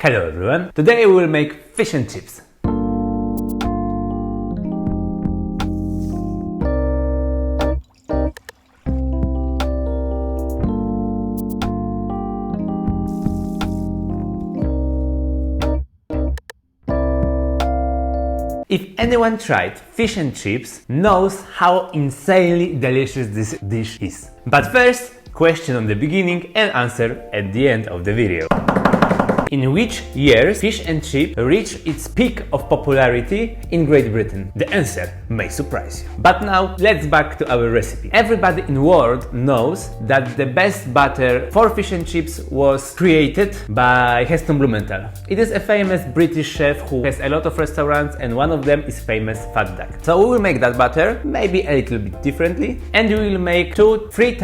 Hello everyone, today we will make fish and chips. If anyone tried fish and chips, knows how insanely delicious this dish is. But first, question on the beginning and answer at the end of the video. In which years fish and chips reached its peak of popularity in Great Britain? The answer may surprise you. But now let's back to our recipe. Everybody in the world knows that the best butter for fish and chips was created by Heston Bluhmental. It is a famous British chef who has a lot of restaurants, and one of them is famous fat duck. So we will make that butter maybe a little bit differently, and we will make three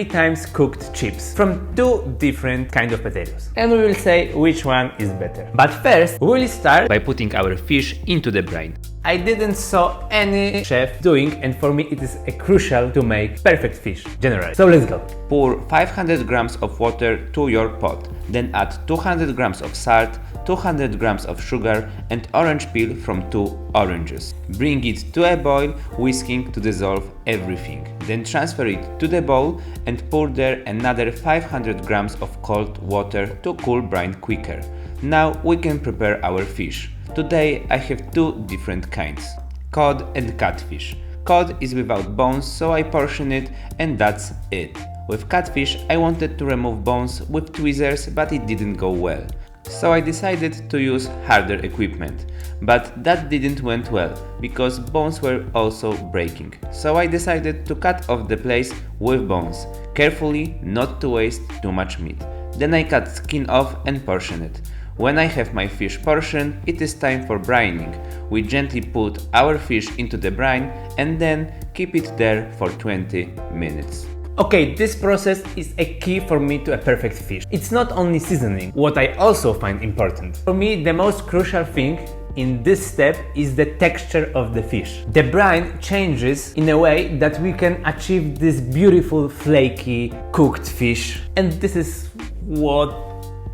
times cooked chips from two different kinds of potatoes. And we will say which one is better. But first, we will start by putting our fish into the brine. I didn't saw any chef doing, and for me it is crucial to make perfect fish generally. So let's go. Pour 500 grams of water to your pot. Then add 200 grams of salt, 200 grams of sugar and orange peel from 2 oranges. Bring it to a boil, whisking to dissolve everything. Then transfer it to the bowl and pour there another 500 grams of cold water to cool brine quicker. Now we can prepare our fish. Today I have two different kinds, cod and catfish. Cod is without bones, so I portion it and that's it. With catfish I wanted to remove bones with tweezers, but it didn't go well. So I decided to use harder equipment. But that didn't went well, because bones were also breaking. So I decided to cut off the place with bones, carefully, not to waste too much meat. Then I cut skin off and portion it. When I have my fish portioned, it is time for brining. We gently put our fish into the brine and then keep it there for 20 minutes. Okay, this process is a key for me to a perfect fish. It's not only seasoning, what I also find important. For me, the most crucial thing in this step is the texture of the fish. The brine changes in a way that we can achieve this beautiful, flaky, cooked fish. And this is what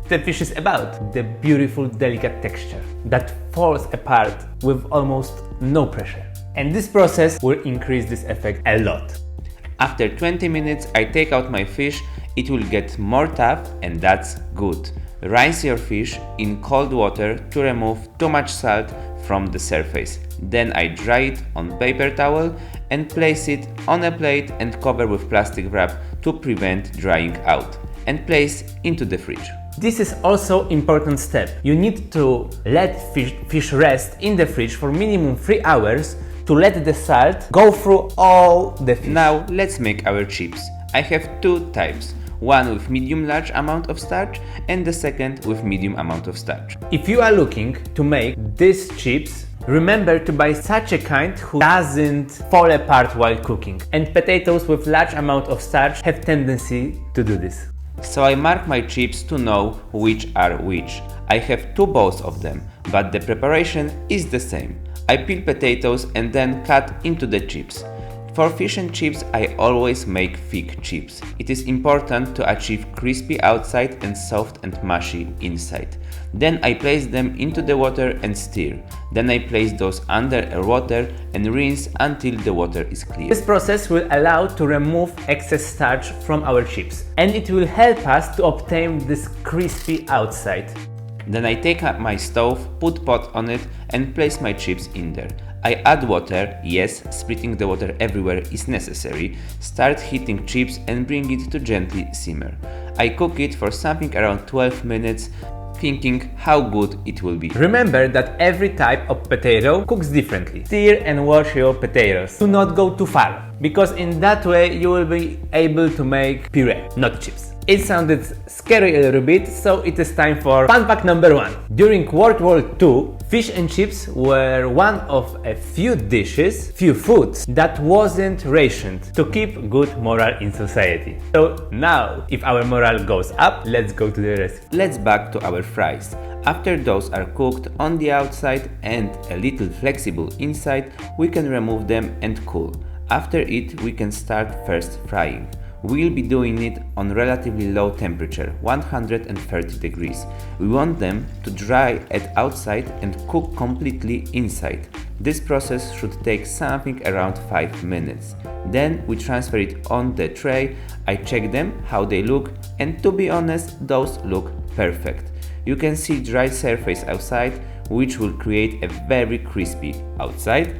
the fish is about. The beautiful, delicate texture that falls apart with almost no pressure. And this process will increase this effect a lot. After 20 minutes I take out my fish, it will get more tough, and that's good. Rinse your fish in cold water to remove too much salt from the surface. Then I dry it on paper towel and place it on a plate and cover with plastic wrap to prevent drying out, and place into the fridge. This is also important step. You need to let fish rest in the fridge for minimum 3 hours to let the salt go through all the fish. Now let's make our chips. I have two types, one with medium large amount of starch and the second with medium amount of starch. If you are looking to make these chips, remember to buy such a kind who doesn't fall apart while cooking. And potatoes with large amount of starch have tendency to do this. So I mark my chips to know which are which. I have two bowls of them, but the preparation is the same. I peel potatoes and then cut into the chips. For fish and chips I always make thick chips. It is important to achieve crispy outside and soft and mushy inside. Then I place them into the water and stir. Then I place those under water and rinse until the water is clear. This process will allow to remove excess starch from our chips, and it will help us to obtain this crispy outside. Then I take up my stove, put pot on it and place my chips in there. I add water, yes, splitting the water everywhere is necessary. Start heating chips and bring it to gently simmer. I cook it for something around 12 minutes, thinking how good it will be. Remember that every type of potato cooks differently. Stir and wash your potatoes. Do not go too far, because in that way you will be able to make puree, not chips. It sounded scary a little bit, so it is time for fun fact number 1. During World War II, fish and chips were one of a few foods that wasn't rationed to keep good morale in society. So now, if our morale goes up, let's go to the recipe. Let's back to our fries. After those are cooked on the outside and a little flexible inside, we can remove them and cool. After it, we can start first frying. we'll be doing it on relatively low temperature, 130 degrees. We want them to dry at outside and cook completely inside. This process should take something around 5 minutes. Then we transfer it on the tray, I check them, how they look, and to be honest, those look perfect. You can see dry surface outside, which will create a very crispy outside,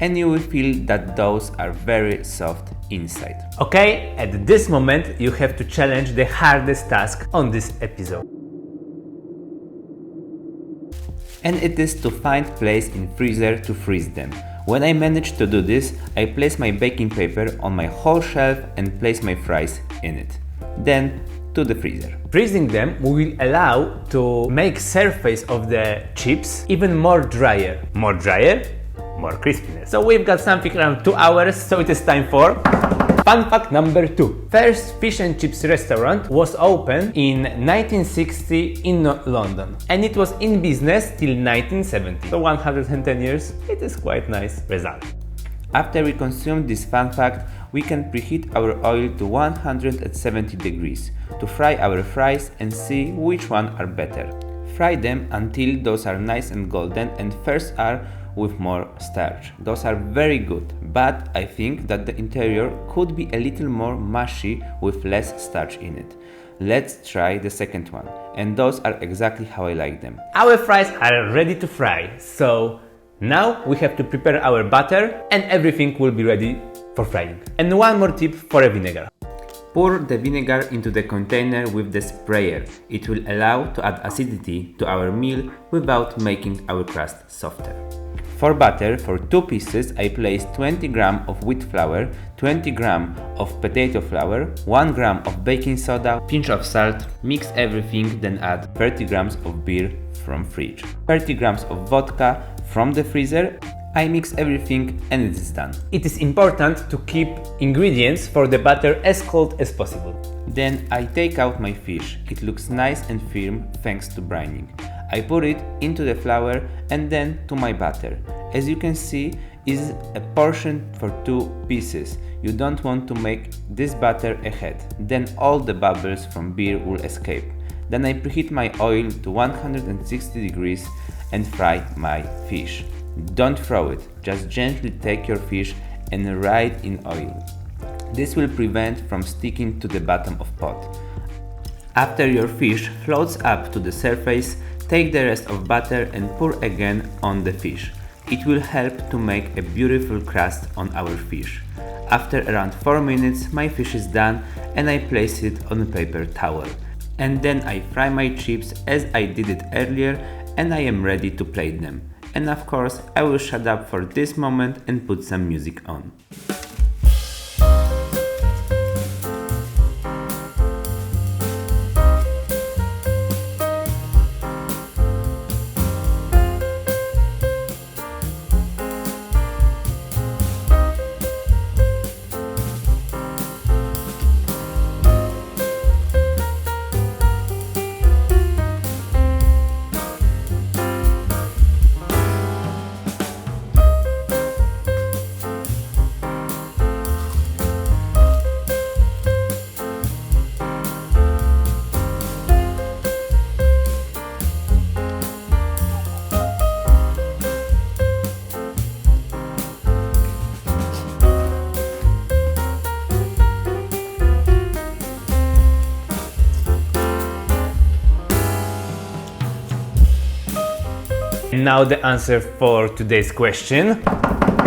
and you will feel that those are very soft inside. Okay, at this moment you have to challenge the hardest task on this episode. And it is to find place in freezer to freeze them. When I manage to do this, I place my baking paper on my whole shelf and place my fries in it. Then to the freezer. Freezing them will allow to make surface of the chips even more drier. More drier, more crispiness. So we've got something around 2 hours, so it is time for fun fact number 2. First fish and chips restaurant was opened in 1960 in London, and it was in business till 1970. So 110 years, it is quite nice result. After we consume this fun fact, we can preheat our oil to 170 degrees to fry our fries and see which one are better. Fry them until those are nice and golden, and first are with more starch. Those are very good, but I think that the interior could be a little more mushy with less starch in it. Let's try the second one, and those are exactly how I like them. Our fries are ready to fry, so now we have to prepare our butter and everything will be ready for frying. And one more tip for a vinegar. Pour the vinegar into the container with the sprayer. It will allow to add acidity to our meal without making our crust softer. For butter, for 2 pieces, I place 20 g of wheat flour, 20 g of potato flour, 1 g of baking soda, pinch of salt, mix everything, then add 30 g of beer from fridge, 30 g of vodka from the freezer. I mix everything and it is done. It is important to keep ingredients for the batter as cold as possible. Then I take out my fish. It looks nice and firm thanks to brining. I put it into the flour and then to my batter. As you can see, is a portion for 2 pieces. You don't want to make this batter ahead, then all the bubbles from beer will escape. Then I preheat my oil to 160 degrees and fry my fish. Don't throw it, just gently take your fish and fry it in oil. This will prevent from sticking to the bottom of pot. After your fish floats up to the surface, take the rest of butter and pour again on the fish. It will help to make a beautiful crust on our fish. After around 4 minutes, my fish is done and I place it on a paper towel. And then I fry my chips as I did it earlier and I am ready to plate them. And of course, I will shut up for this moment and put some music on. Now the answer for today's question.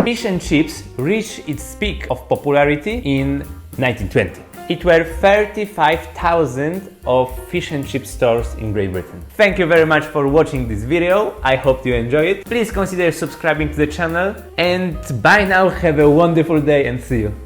Fish and chips reached its peak of popularity in 1920. It were 35,000 of fish and chip stores in Great Britain. Thank you very much for watching this video. I hope you enjoy it. Please consider subscribing to the channel, and by now have a wonderful day and see you.